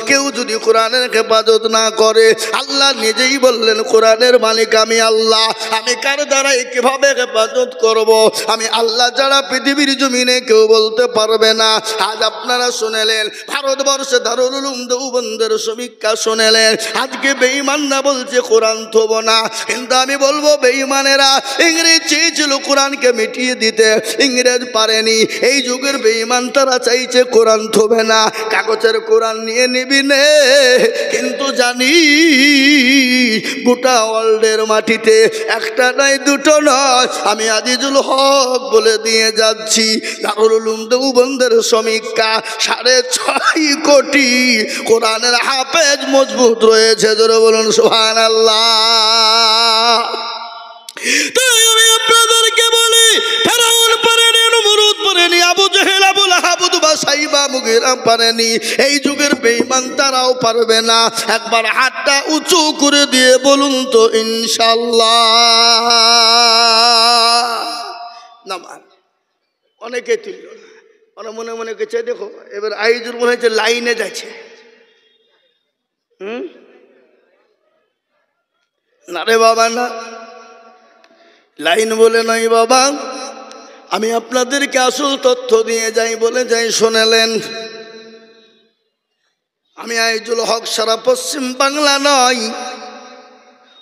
কেউ যদি কোরআনের হেফাজত না করে, আল্লাহ নিজেই বললেন কোরআনের মালিক আমি আল্লাহ, আমি কার দ্বারা কিভাবে হেফাজত করব? আমি আল্লাহ যারা পৃথিবীর জমিনে কেউ বলতে পারবে না। আজ আপনারা শুনেলেন ভারতবর্ষে দারুল উলুম দেওবন্দের সমীক্ষা শুনেলেন, আজকে বেঈমানরা বলছে কোরআন থব না। কিন্তু আমি বলবো বেঈমানেরা, ইংরেজ চেয়েছিল কোরআনকে মিটিয়ে দিতে, ইংরেজ পারেনি। এই যুগের বেঈমান তারা চাইছে কোরআন থবে না, কাগজের কোরআন নিয়ে নিবি নে। কিন্তু জানি গোটা ওয়ার্ল্ডের মাটিতে একটা নয় দুটো নয়, আমি আজিজুল হক বলে দিয়ে যাচ্ছি, দারুল উলুম দেওবন্দের সমীক্ষা 6.5 কোটি কোরআনের হাফেজ মজবুত রয়েছে। জোরে বলুন সুবহানাল্লাহ। তাই আমি আপনাদেরকে বলি, ফেরাউন পারেনি, নমরুদ পারেনি, আবু জেহেল, আবু লাহাব, উতবা, সাইবা, মুগীরা পারেনি। এই যুগের বেঈমান তারাও পারবে না। একবার হাতটা উঁচু করে দিয়ে বলুন তো ইনশাআল্লাহ। নামান অনেকে তুলল না, ওরা মনে মনে কেছে দেখো এবার আইজুর মনে হচ্ছে লাইনে যাচ্ছে। না রে বাবা না, লাইন বলে নয় বাবা, আমি আপনাদেরকে আসল তথ্য দিয়ে যাই বলে যাই। শোনালেন, আমি আইজুল হক সারা পশ্চিম বাংলা নয়,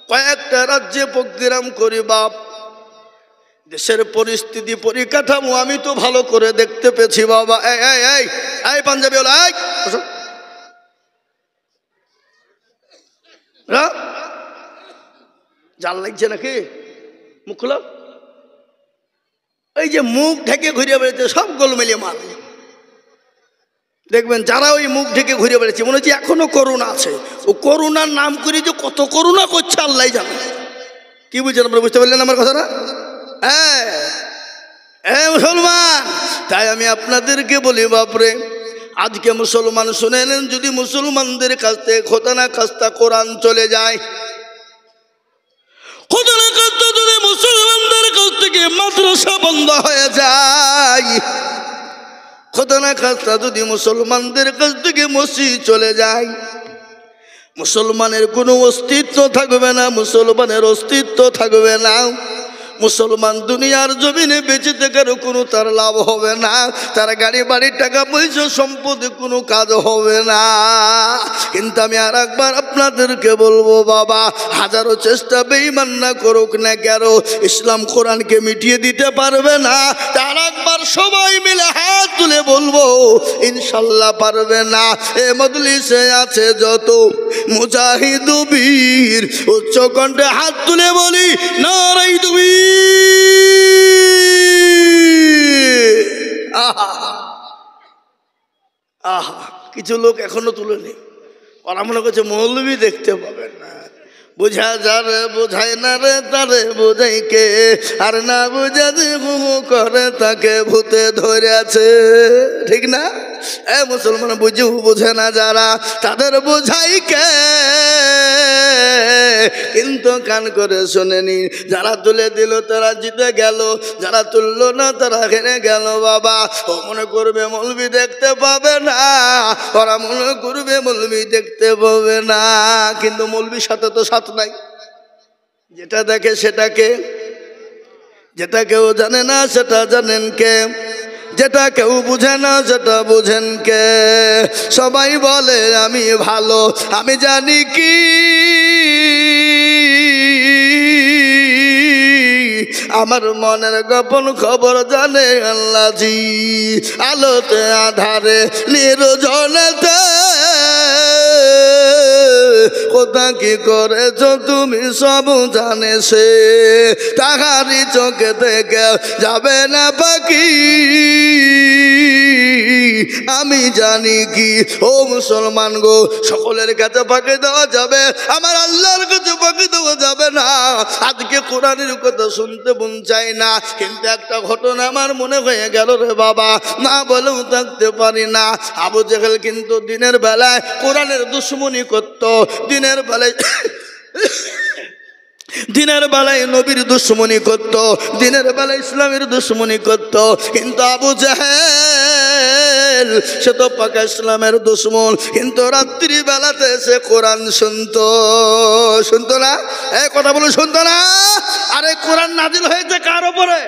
কয়েকটা রাজ্যে প্রোগ্রাম করি বাপ। দেশের পরিস্থিতি পরিকাঠামো আমি তো ভালো করে দেখতে পেয়েছি বাবা। এই পাঞ্জাবি হলো, জাল লাগছে নাকি? মুখ খুলো। এই যে মুখ ঢেকে ঘুরিয়ে বেড়েছে সব গোলমেলিয়ে মাল। দেখবেন যারা ওই মুখ ঢেকে ঘুরিয়ে বেড়েছে মনে হচ্ছে এখনো করোনা আছে। ও করোনার নাম করে যে কত করোনা করছে আল্লাহ জানে। কি বুঝছেন আপনারা? বুঝতে পারলেন আমার কথাটা? হ্যাঁ মুসলমান, তাই আমি আপনাদেরকে বলি বাপরে, আজকে মুসলমান শুনেলেন, যদি মুসলমানদের কাছ থেকে খোদা না খাস্তা কোরআন চলে যায়, খোদা না খাস্তা যদি মুসলমানদের কাছ থেকে মাদ্রাসা বন্ধ হয়ে যায়, খোদা না খাস্তা যদি মুসলমানদের কাছ থেকে মসজিদ চলে যায়, মুসলমানের কোনো অস্তিত্ব থাকবে না, মুসলমানের অস্তিত্ব থাকবে না। মুসলমান দুনিয়ার জমিনে বেঁচে থাকার কোনো তার লাভ হবে না, তার গাড়ি বাড়ির টাকা পয়সা সম্পদে কোনো কাজ হবে না। কিন্তু আমি আর একবার আপনাদেরকে বলবো বাবা, হাজারো চেষ্টা বেঈমান না করুক না কেন, ইসলাম কোরআনকে মিটিয়ে দিতে পারবে না। তার একবার সবাই মিলে হাত তুলে বলবো ইনশাল্লাহ পারবে না। এ মজলিসে আছে যত মুজাহিদ বীর, উচ্চ কণ্ঠে হাত তুলে বলি নারায়ে তাকবীর। কিছু লোক এখনো তুলেনি, ওরা মনে করছে মৌলবি দেখতে পাবেন না। বুঝা যারে বোঝায় না রে তারে বোঝাই কে, আর না বুঝা যে হুমু করে তাকে ভূতে ধরে আছে। ঠিক না? মুসলমান বুঝেও বোঝে না যারা, তাদের বোঝাই কে। কিন্তু কান করে শোনেনি, যারা তুলে দিল তারা জিতে গেল, যারা তুললো না তারা হেরে গেল বাবা। ও মনে করবে মৌলবি দেখতে পাবে না, ওরা মনে করবে মৌলবি দেখতে পাবে না। কিন্তু মৌলবির সাথে তো সাথ নাই, যেটা দেখে সেটাকে, যেটা কেউ জানে না সেটা জানেন কে, যেটা কেউ বুঝে না সেটা বুঝেন কে। সবাই বলে আমি ভালো, আমি জানি কি আমার মনের গোপন খবর জানে আল্লাহজি। আলোতে আধারে নির্জনেতে কোথা কি করেছ তুমি সব জানে সে, তাহারি চোখে থেকে যাবে না পাখি আমি জানি কি। ও মুসলমান গো, সকলের কাছে ফাঁকি দেওয়া যাবে, আমার আল্লাহর কাছে ফাঁকি দেওয়া যাবে না। আজকে কোরআনের কথা শুনতে মন চায় না, কিন্তু একটা ঘটনা আমার মনে হয়ে গেল রে বাবা, না বলেও থাকতে পারি না। আবু জেহেল কিন্তু দিনের বেলায় কোরআনের দুশমনি করত, দিনের বেলায় দিনের বেলায় নবীর দুশমনি করত, দিনের বেলায় ইসলামের দুশমনি করত। কিন্তু আবু জেহেল সে তো পাকা ইসলামের দুশ্মন, কিন্তু রাত্রি বেলাতে সে কোরআন শুনতো। শুনতো না? এই কথা বলুন, শুনতো না? আরে কোরআন নাজিল হয়েছে কার উপরে?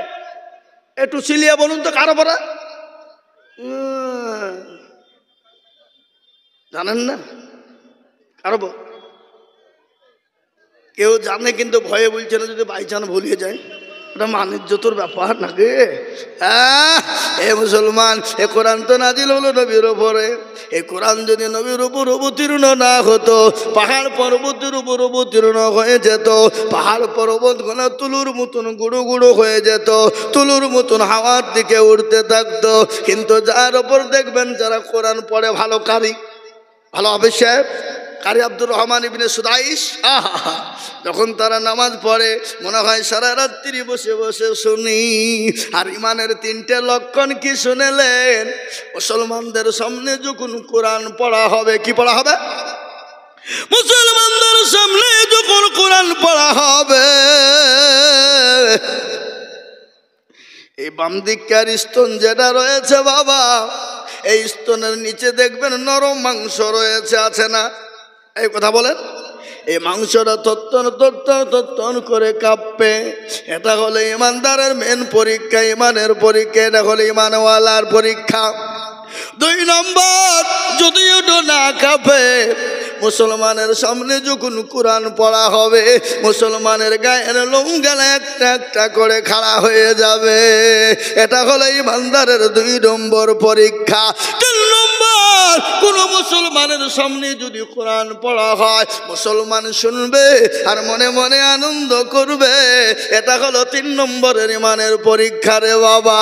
একটু চিলিয়ে বলুন তো, কার উপরে? জানেন না কার উপর? কেউ জানে কিন্তু ভয়ে বলছে না, যদি বাইচান ভুলিয়ে যায়। ওটা মানিজ্যতর ব্যাপার নাকি? এ মুসলমান, এ কোরআন তো নাজিল হলো নবীর উপরে। এই কোরআন যদি নবীর উপর অবতীর্ণ না হতো, পাহাড় পর্বতের উপর অবতীর্ণ হয়ে যেত, পাহাড় পর্বত গুলো তুলুর মতন গুঁড়ো গুঁড়ো হয়ে যেত, তুলুর মতন হাওয়ার দিকে উঠতে থাকতো। কিন্তু যার ওপর দেখবেন যারা কোরআন পড়ে ভালো কারি, ভালো হাফেজ সাহেব, কারি আব্দুর রহমান ইবনে সুদাইস, যখন তারা নামাজ পড়ে মনে হয় সারা রাত্রি বসে বসে শুনি। আর ইমানের তিনটে লক্ষণ কি শুনেলেন? মুসলমানদের সামনে যখন কোরআন পড়া হবে, কি পড়া হবে? মুসলমানদের সামনে যখন কোরআন পড়া হবে, এই বাম দিককার স্তন যেটা রয়েছে বাবা, এই স্তনের নিচে দেখবেন নরম মাংস রয়েছে, আছে না? এই কথা বলেন। এই মাংসটা তত্তন তত্তন তত্তন করে কাঁপবে। এটা হলো ইমানদারের মেন পরীক্ষা, ইমানের পরীক্ষা। এটা হলো ইমানওয়ালার পরীক্ষা। 2 নম্বর, যদি ওটা না কাঁপে, মুসলমানের সামনে যখন কোরআন পড়া হবে, মুসলমানের গায়ের লোমগুলো একটা একটা করে খাড়া হয়ে যাবে। এটা হলো ইমানদারের 2 নম্বর পরীক্ষা। 3 নম্বর, কোন মুসলমানের সামনে যদি কোরআন পড়া হয়, মুসলমান শুনবে আর মনে মনে আনন্দ করবে। এটা হলো 3 নম্বরের ইমানের পরীক্ষা রে বাবা।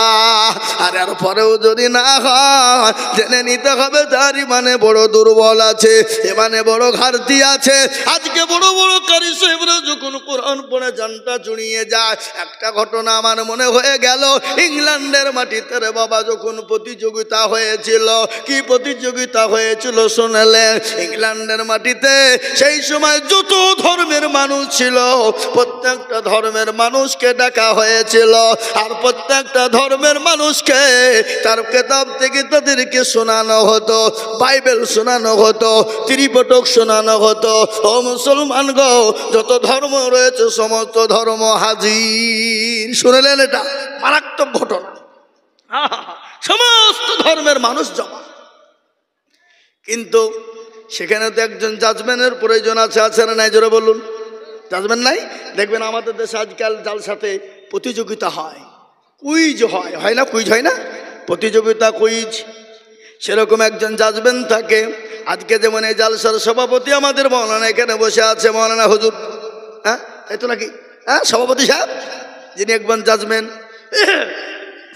আর এর পরেও যদি না হয়, জেনে নিতে হবে তার ইমানে বড় দুর্বল আছে, ইমানে বড় ঘাটতি আছে। আজকে বড় বড় কারি সাহেবরা যখন কোরআন পড়ে জানটা জুড়িয়ে যায়। একটা ঘটনা আমার মনে হয়ে গেল, ইংল্যান্ডের মাটিতে রে বাবা যখন প্রতিযোগিতা হয়েছিল। কি প্রতিযোগিতা হয়েছিল শুনলেন? ইংল্যান্ডের মাটিতে সেই সময় যত ধর্মের মানুষ ছিল, প্রত্যেকটা ধর্মের মানুষকে ডাকা হয়েছিল। আর প্রত্যেকটা ধর্মের মানুষকে তার কিতাব থেকে তাদেরকে শোনানো হতো, বাইবেল শোনানো হতো, ত্রিপিটক শোনানো হতো। ও মুসলমান গো, যত ধর্ম রয়েছে সমস্ত ধর্ম হাজির। শুনলেন? এটা মারাত্মক ঘটনা। সমস্ত ধর্মের মানুষ জমা। কিন্তু সেখানে তো একজন জাজমেন্টের প্রয়োজন আছে, আছে না নাই? জোরে বলুন। জাজমেন্ট নাই? দেখবেন আমাদের দেশে আজকাল জালসাতে প্রতিযোগিতা হয়, কুইজ হয়, হয় না? কুইজ হয় না? প্রতিযোগিতা, কুইজ। সেরকম একজন জাজমেন্ট থাকে। আজকে যেমন এই জালসার সভাপতি আমাদের মৌলানা এখানে বসে আছে, মৌলানা হুজুর, হ্যাঁ তাই তো নাকি? হ্যাঁ, সভাপতি সাহেব, যিনি একজন জাজমেন্ট।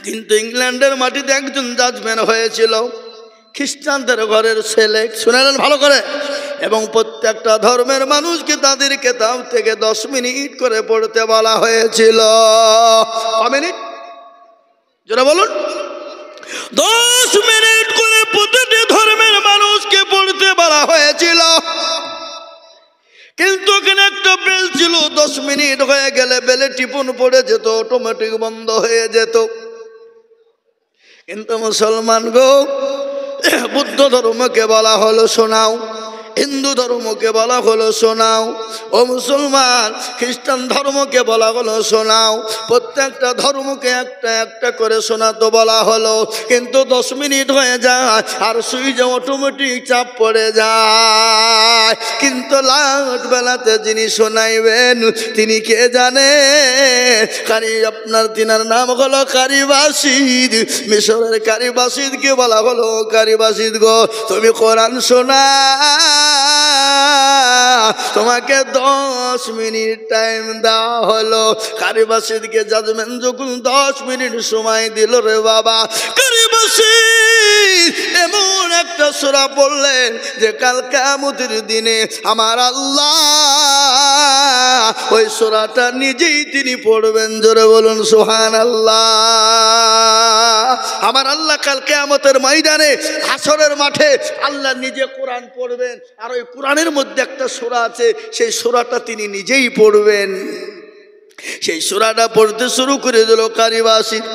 কিন্তু ইংল্যান্ডের মাটিতে একজন জাজমেন্ট হয়েছিল, খ্রিস্টানদের ঘরের ছেলে। শুনেলেন ভালো করে? এবং প্রত্যেকটা ধর্মের মানুষকে তাদের কিতাব থেকে 10 মিনিট করে পড়তে বলা হয়েছিল। ক মিনিট? যারা বলুন। 10 মিনিট করে প্রতিটি ধর্মের মানুষকে পড়তে বলা হয়েছিল। কিন্তু এখানে একটা বেল ছিল, 10 মিনিট হয়ে গেলে বেলে টিপুন পড়ে যেত, অটোমেটিক বন্ধ হয়ে যেত। কিন্তু মুসলমান গো, বুদ্ধ ধর্মকে বলা হলো শোনাও, হিন্দু ধর্মকে বলা হলো শোনাও। ও মুসলমান, খ্রিস্টান ধর্মকে বলা হলো শোনাও। প্রত্যেকটা ধর্মকে একটা একটা করে শোনাতে বলা হলো। কিন্তু 10 মিনিট হয়ে যায় আর সুইচে অটোমেটিক চাপ পড়ে যায়। কিন্তু লাস্ট বেলাতে যিনি শোনাইবেন তিনি কে জানে? কারি আপনার, তিনার নাম হলো কারি বাসিদ। মিশরের কারি বাসিদকে বলা হলো, কারি বাসিদ গো, তুমি কোরআন শোনা, তোমাকে 10 মিনিট টাইম দেওয়া হলো। কারি বাসিদকে জাজমেন্ট যখন 10 মিনিট সময় দিল রে বাবা, কারি বাসিদ এমন একটা সূরা পড়লেন যে কাল কিয়ামতের দিনে আমার আল্লাহ ওই সূরাটা নিজেই তিনি পড়বেন। জোরে বলুন সুবহানাল্লাহ। আমার আল্লাহ কাল কিয়ামতের ময়দানে, হাসরের মাঠে আল্লাহ নিজে কোরআন পড়বেন। আর ওই কোরআনের মধ্যে একটা সূরা আছে, সেই সূরাটা তিনি নিজেই পড়বেন। সেই সূরাটা পড়তে শুরু করে দিল কারি বাসিদ।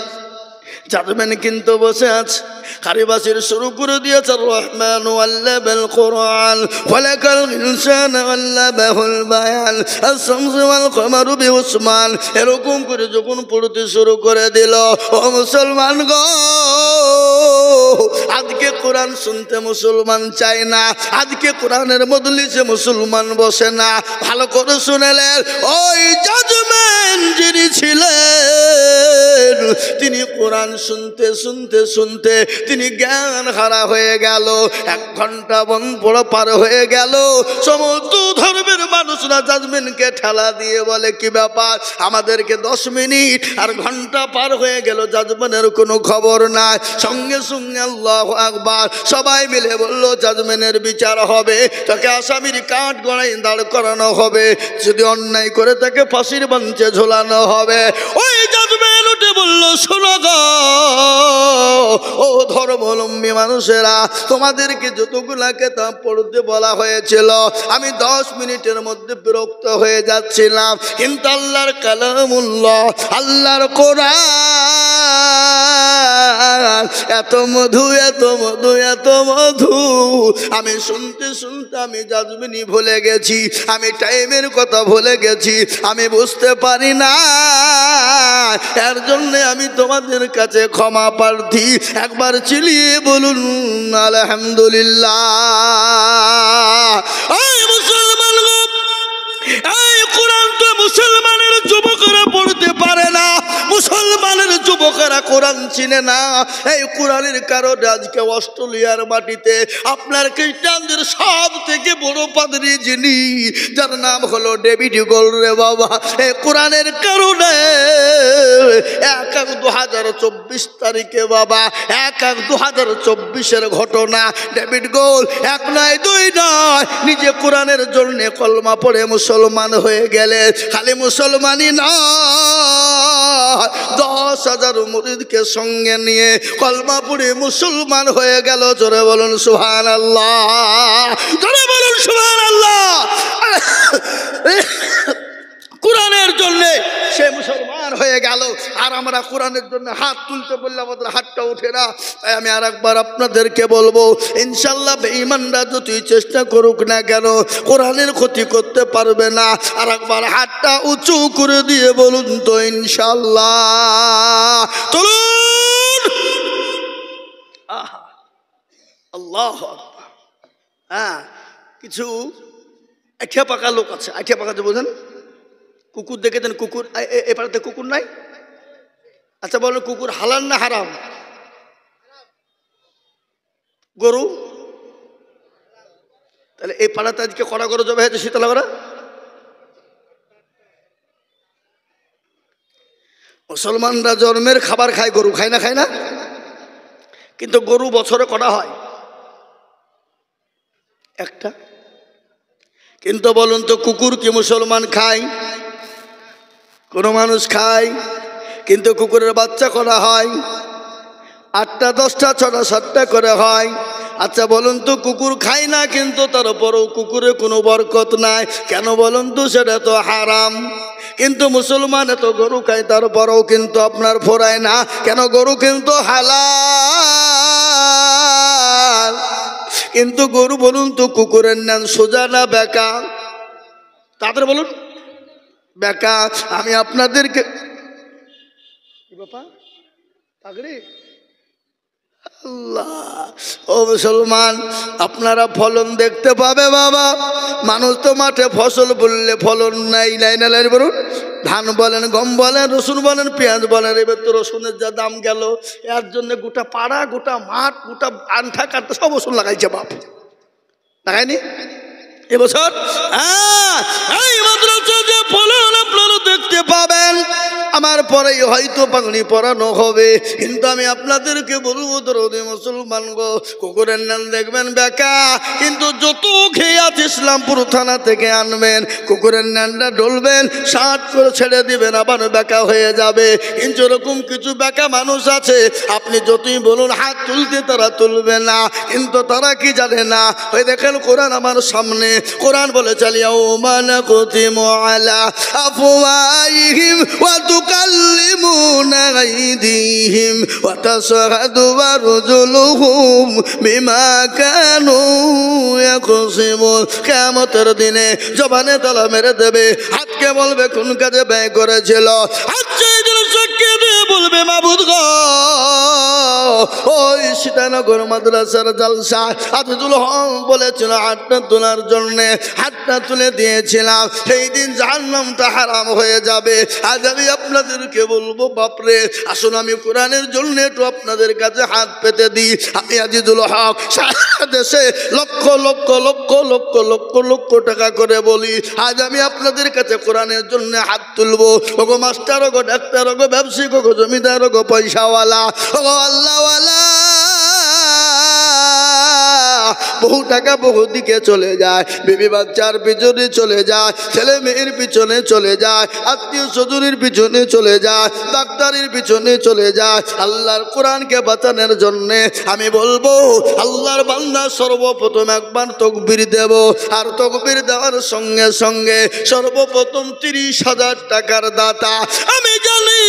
জাজমেন কিন্তু বসে আছে কারিবাসির শুরু করে দিয়েছে রহমান আল্লামাল কোরআন খলাকাল ইনসানা আল্লামাহুল বায়ান আশ-শামসু ওয়াল কমারু বিউসমান এরকম করে যখন পড়তে শুরু করে দিল ও মুসলমান গো আজকে কোরআন শুনতে মুসলমান চায় না আজকে কোরআনের মজলিসে মুসলমান বসে না ভালো করে শুনেলেন ওই জাজমেন যিনি ছিলেন তিনি কোরআন শুনতে শুনতে শুনতে তিনি জ্ঞান হারা হয়ে গেল 1 ঘন্টা পড়া পার হয়ে গেল সমস্ত ধর্মের মানুষরা জাজমেনকে ঠেলা দিয়ে বলে কি ব্যাপার আমাদেরকে 10 মিনিট আর ঘন্টা পার হয়ে গেল জাজমেনের কোনো খবর নাই সঙ্গে সঙ্গে আল্লাহু আকবার সবাই মিলে বলল জাজমেনের বিচার হবে তাকে আসামির কাঠ গড়াই দাঁড় করানো হবে যদি অন্যায় করে তাকে ফাঁসির মঞ্চে ঝোলানো হবে ওই জাজমেন উঠে বলল শোনো গো ও ধর্মাবলম্বী মানুষেরা তোমাদেরকে যতগুলা কিতাব পড়তে বলা হয়েছিল আমি 10 মিনিটের মধ্যে বিরক্ত হয়ে যাচ্ছিলাম কিন্তু আল্লাহর কালামুল্লাহ আল্লাহর কোরআন এত মধু এত মধু এত মধু আমি শুনতে শুনতে আমি জাজমেনি ভুলে গেছি আমি টাইমের কথা ভুলে গেছি আমি বুঝতে পারি না এর জন্য আমি তোমাদের কাছে ক্ষমা প্রার্থী একবার চিলিয়ে বলুন আলহামদুলিল্লাহ এই মুসলমান এই কোরআন তো মুসলমানের যুবকরা পড়তে পারে না মুসলমানের যুবকরা কোরআন চিনে না এই কোরআনের কারণে আজকে অস্ট্রেলিয়ার মাটিতে আপনার খ্রিস্টানদের সব থেকে বড় পাদ্রী যিনি যার নাম হলো ডেভিড গোল রে বাবা এই কোরআনের কারণে 1/1/2024 তারিখে বাবা 1/1/2024 ঘটনা ডেভিড গোল 1 নয় 2 নয় নিজে কোরআনের জন্য কলমা পড়ে মুসলমান হয়ে গেলে খালি মুসলমানই না 10,000 মুরিদকে সঙ্গে নিয়ে কলমা পড়ে মুসলমান হয়ে গেল জোরে বলুন সুবহানাল্লাহ জোরে বলুন সুবহানাল্লাহ কোরআনের জন্য সে মুসলমান হয়ে গেল আর আমরা কোরআনের জন্য হাত তুলতে বললে আমাদের হাতটা ওঠে না তাই আমি আরেকবার আপনাদেরকে বলবো ইনশাআল্লাহ বেঈমানরা যতই চেষ্টা করুক না কেন কোরআনের ক্ষতি করতে পারবে না আরেকবার হাতটা উঁচু করে দিয়ে বলুন তো ইনশাআল্লাহ চলুন আল্লাহু আকবার হ্যাঁ কিছু আইঠা পাকা লোক আছে আইঠা পাকাতে বোঝেন কুকুর দেখেছেন কুকুর এ পাড়াতে কুকুর নাই আচ্ছা বলেন কুকুর হালাল না হারাম গরু তাহলে এই পাড়াতে আজকে কড়া গরু জবে হয়েছে শীতলা করা মুসলমানরা জন্মের খাবার খায় গরু খায় না কিন্তু গরু বছরে কটা হয় একটা কিন্তু বলুন তো কুকুর কি মুসলমান খায় কোনো মানুষ খায় কিন্তু কুকুরের বাচ্চা করা হয় 8টা 10টা 6টা 7টা করে হয় আচ্ছা বলুন তো কুকুর খায় না কিন্তু তারপরেও কুকুরে কোনো বরকত নাই কেন বলুন তো সেটা তো হারাম কিন্তু মুসলমান এত গরু খায় তারপরেও কিন্তু আপনার ফোরায় না কেন গরু কিন্তু হালাল কিন্তু গরু বলুন তো কুকুরের নাম সোজা না বেকা তাদের বলুন বেকা আমি আপনাদেরকে আল্লাহ ও মুসলমান আপনারা ফলন দেখতে পাবে বাবা মানুষ তো মাঠে ফসল বললে ফলন নাই না বলুন ধান বলেন গম বলেন রসুন বলেন পেঁয়াজ বলেন এবার তো রসুনের যা দাম গেল এর জন্য গোটা পাড়া গোটা মাঠ গোটা আনঠা কাটতে সব রসুন লাগাইছে বাপ লাগায়নি এবছর এই মাদ্রাসা যে ফলন আপনারা দেখতে পাবেন আমার পরেই হয়তো পাগড়ি পরানো হবে কিন্তু আমি আপনাদেরকে বলবো দরদে মুসলমান গো কুকুরের নাম দেখবেন বেকা কিন্তু যত খেয়াত ইসলামপুর থানা থেকে আনবেন, কুকুরের ন্যান্ডা ডলবেন, শার্ট করে ছেড়ে দিবেন, আবার বেকা হয়ে যাবে। কিন্তু এরকম কিছু বেকা মানুষ আছে, আপনি যতই বলুন হাত তুলতে তারা তুলবে না, কিন্তু তারা কি জানে না, ওই দেখেন কোরআন আমার সামনে, কোরআন বলে চালিয়াও মানাকুতিমু আলা আফওয়াহিহিম ওয়া তুকাল্লিমুনা আইদিহিম ওয়া তাশহাদু আরজুলুহুম বিমা কানু ইয়াকসিবুন। কিয়ামতের দিনে জবানে তালা মেরে দেবে, হাতকে বলবে কোন কাজে ব্যয় করেছিল, হাতকে সাক্ষী দিয়ে বলবে মাবুদ গো, ওই সীতানগর মাদ্রাসার জালসা আজিজুল হক বলেছিল হাতটা তোলার জন্যে, হাতটা তুলে দিয়েছিলাম, সেই দিন জাহান্নামটা হারাম হয়ে যাবে। আজ আমি আপনাদেরকে বলবো বাপরে, আসুন আমি কোরআনের জন্য একটু আপনাদের কাছে হাত পেতে দিই। আমি আজিজুল হক সারা দেশে লক্ষ লক্ষ লক্ষ লক্ষ লক্ষ লক্ষ টাকা করে বলি, আজ আমি আপনাদের কাছে কোরআনের জন্য হাত তুলবো। ওগো মাস্টার, ওগো ডাক্তার, ওগো ব্যবসায়িক, ওগো জমিদার, ওগো পয়সাওয়ালা, ওগো আল্লাহওয়ালা, বহু টাকা বহু দিকে চলে যায়, বিবি বাচ্চার পিছনে চলে যায়, ছেলে মেয়ের পিছনে চলে যায়, আত্মীয় স্বজনের পিছনে চলে যায়, ডাক্তারের পিছনে চলে যায়। আল্লাহর কোরআনকে বাঁচানোর জন্যে আমি বলবো আল্লাহর বান্দা সর্বপ্রথম একবার তকবীর দেব, আর তকবীর দেওয়ার সঙ্গে সঙ্গে সর্বপ্রথম 30,000 টাকার দাতা। আমি জানি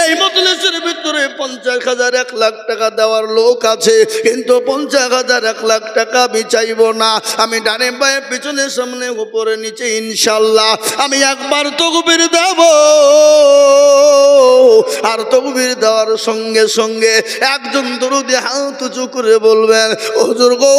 এই মজলিসের ভিতরে 50,000 1 লাখ টাকা দেওয়ার লোক আছে, কিন্তু 50,000 1 লাখ টাকা আমি চাইব না। আমি ডানে বায়ে পিছনে সামনে উপরে নিচে ইনশাল্লাহ আমি একবার তকবীর দেব, আর তকবীর দেওয়ার সঙ্গে সঙ্গে একজন দরুদি হাত উঁচু করে বলবেন হুজুর গো,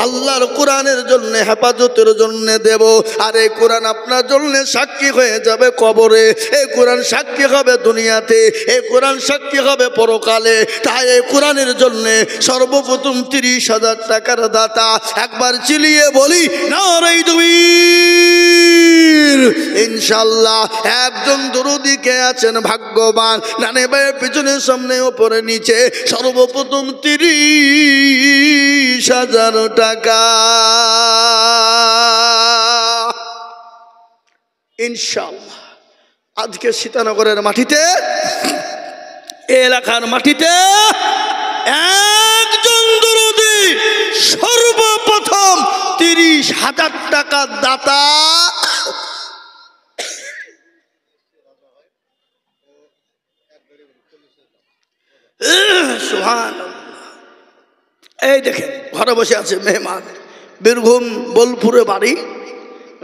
আল্লাহর কোরআনের জন্য হেফাজতের জন্য দেব, আর এই কোরআন আপনার জন্য সাক্ষী হয়ে যাবে কবরে, এই কোরআন সাক্ষী হবে দুনিয়াতে, এই কোরআন সাক্ষী হবে পরকালে। তাই এই কোরআনের জন্য সর্বপ্রথম 30,000 টাকার দাতা একবার চিলিয়ে বলি নারে তাকবীর। ইনশাআল্লাহ একজন দরুদি কে আছেন ভাগ্যবান, ডানে বায়ে পিছনে সামনে উপরে নিচে সর্বপ্রথম 30,000 টাকা ইনশাআল্লাহ। আজকে সীতানগরের মাটিতে, এলাকার মাটিতে একজন দরুদি সর্বপ্রথম 30,000 টাকা দাতা সুবহানাল্লাহ। এই দেখেন ঘরে বসে আছে মেহমান, বীরভূম বোলপুরে বাড়ি,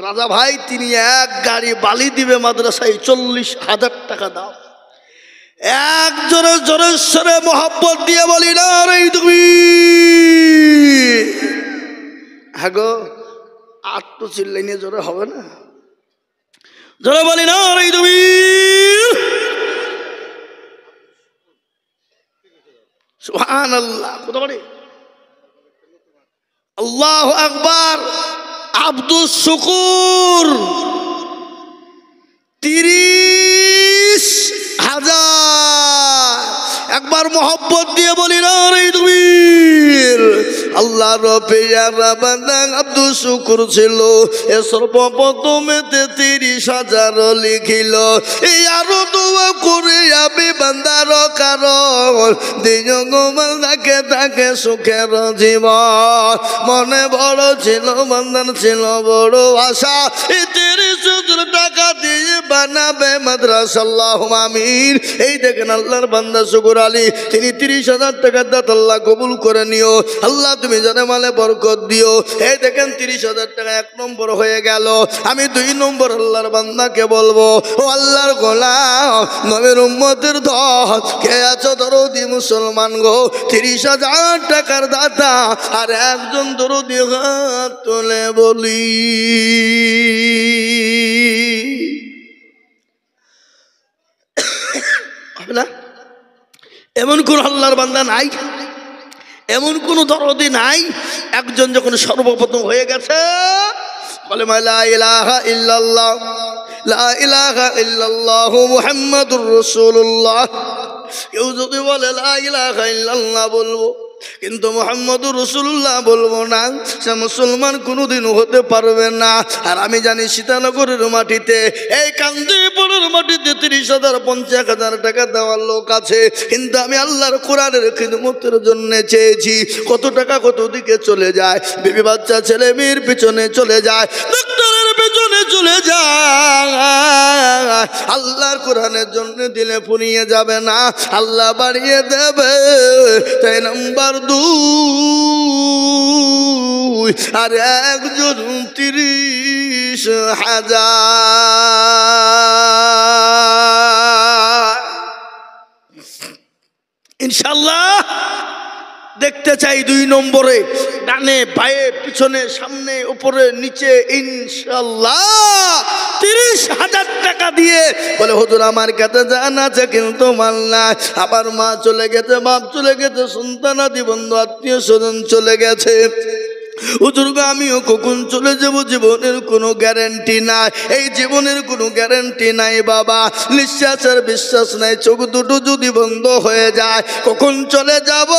রাজা ভাই, তিনি এক গাড়ি বালি দিবে মাদ্রাসায়, 40,000 টাকা দাও। এক জোরে জোরে সরে মোহাব্বত দিয়ে বলি না রে তুমি, হ্যাঁ গো, আর তো চিল্লাই নিয়ে জোরে হবে না, জোরে বলি না রে তুমি। সুবহানাল্লাহ। কত বাড়ি? আল্লাহু আকবার। আব্দুস শুকুর 30,000। একবার মোহব্বত দিয়ে বলি না রে তুমি। আল্লাহ রবিয়া বান্দা আব্দুল শুকুর ছিল, এ সর্বপ্রথমেতে 30,000 লিখিল, এই আরো দোয়া করে আমি বান্দার কারণ দিন বান্দাকে তাকে সুখের জীবন। মনে বড় ছিল বান্দার ছিল বড় আশা, এই 30,000 টাকা দিয়ে বানাবে মাদ্রাসা, আল্লাহুম্মা আমিন। এই দেখেন আল্লাহর বান্দা শুকুর আলী, তিনি 30,000 টাকা দাতা, আল্লাহ কবুল করে নিও, আল্লাহ তুমি জানে মালে বরকত দিও। এই দেখেন 30,000 টাকা 1 নম্বর হয়ে গেল। আমি 2 নম্বর আল্লাহর বান্দাকে বলবো, ও আল্লাহর গোলাম, নবীর উম্মতের দল কে আছো দরদি মুসলমান গো, 30,000 টাকার দাতা, আর একজন দরদি হাত তুলে বলি। না এমন কোন আল্লাহর বান্দা নাই, এমন কোন দরদি নাই, একজন যখন সর্বপ্রথম হয়ে গেছে বলে লা ইলাহা ইল্লাল্লাহ, লা ইলাহা ইল্লাল্লাহ মুহাম্মাদুর রাসূলুল্লাহ। কেউ যদি বলে লা ইলাহা ইল্লাল্লাহ বলবো, কিন্তু মুহাম্মদুর রাসূলুল্লাহ বলবো না, সে মুসলমান কোনোদিনও হতে পারবে না। আর আমি জানি সীতানগরের মাটিতে, এই কান্দিপুরের মাটিতে 30,000 50,000 টাকা দেওয়ার লোক আছে, কিন্তু আমি আল্লাহর কোরআনের খিদমতের জন্য চেয়েছি। কত টাকা কত দিকে চলে যায়, বিবি বাচ্চা ছেলে মেয়ের পিছনে চলে যায়, ডাক্তারের পেছনে চলে যায়, আল্লাহর কোরআনের জন্য দিলে ফুরিয়ে যাবে না, আল্লাহ বাড়িয়ে দেবে। তাই নাম্বার 2, আর একজন 30,000 ইনশাল্লাহ দেখতে চাই। 2 নম্বরে, ডানে বায়ে পিছনে সামনে উপরে নিচে ইনশাল্লাহ 30,000 টাকা দিয়ে বলে, হুজুর আমার কাছে জান আছে কিন্তু মাল নাই, আবার মা চলে গেছে, বাপ চলে গেছে, সন্তানাদি বন্ধু আত্মীয় স্বজন চলে গেছে, হুজুর গো আমিও কখন চলে যাব, জীবনের কোনো গ্যারান্টি নাই, এই জীবনের কোনো গ্যারান্টি নাই বাবা, নিঃশ্বাসের বিশ্বাস নাই, চোখ দুটো যদি বন্ধ হয়ে যায় কখন চলে যাব,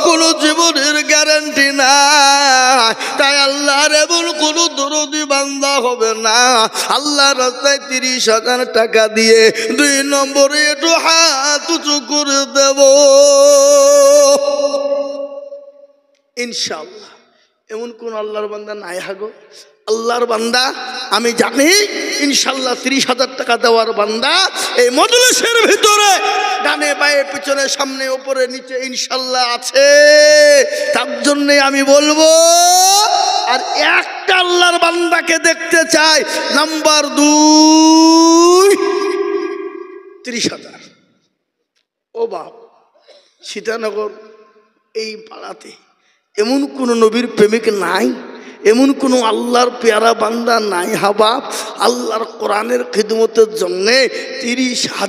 কোনো জীবনের গ্যারান্টি নাই। তাই আল্লাহর এমন কোনো দরদি বান্দা হবে না, আল্লাহ রাস্তায় 30,000 টাকা দিয়ে 2 নম্বরে একটু হাত উঁচু করে দেব ইনশাআল্লাহ। এমন কোন আল্লাহর বান্দা নাই হাগো, আল্লাহর বান্দা আমি জানি ইনশাআল্লাহ 30,000 টাকা দেওয়ার বান্দা এই মজলিসের ভিতরে ডানে বায়ে পিছনে সামনে উপরে নিচে ইনশাআল্লাহ আছে। তার জন্য আমি বলবো, আর একটা আল্লাহর বান্দাকে দেখতে চাই, নাম্বার 2, 30,000। ও বাপ, সীতানগর এই পাড়াতে এমন কোন নবীর প্রেমিক নাই, এমন কোন আল্লাহর পেয়ারা বান্দা নাই হাবাব, আল্লাহর কোরআনের খিদমতের জন্যে 30,000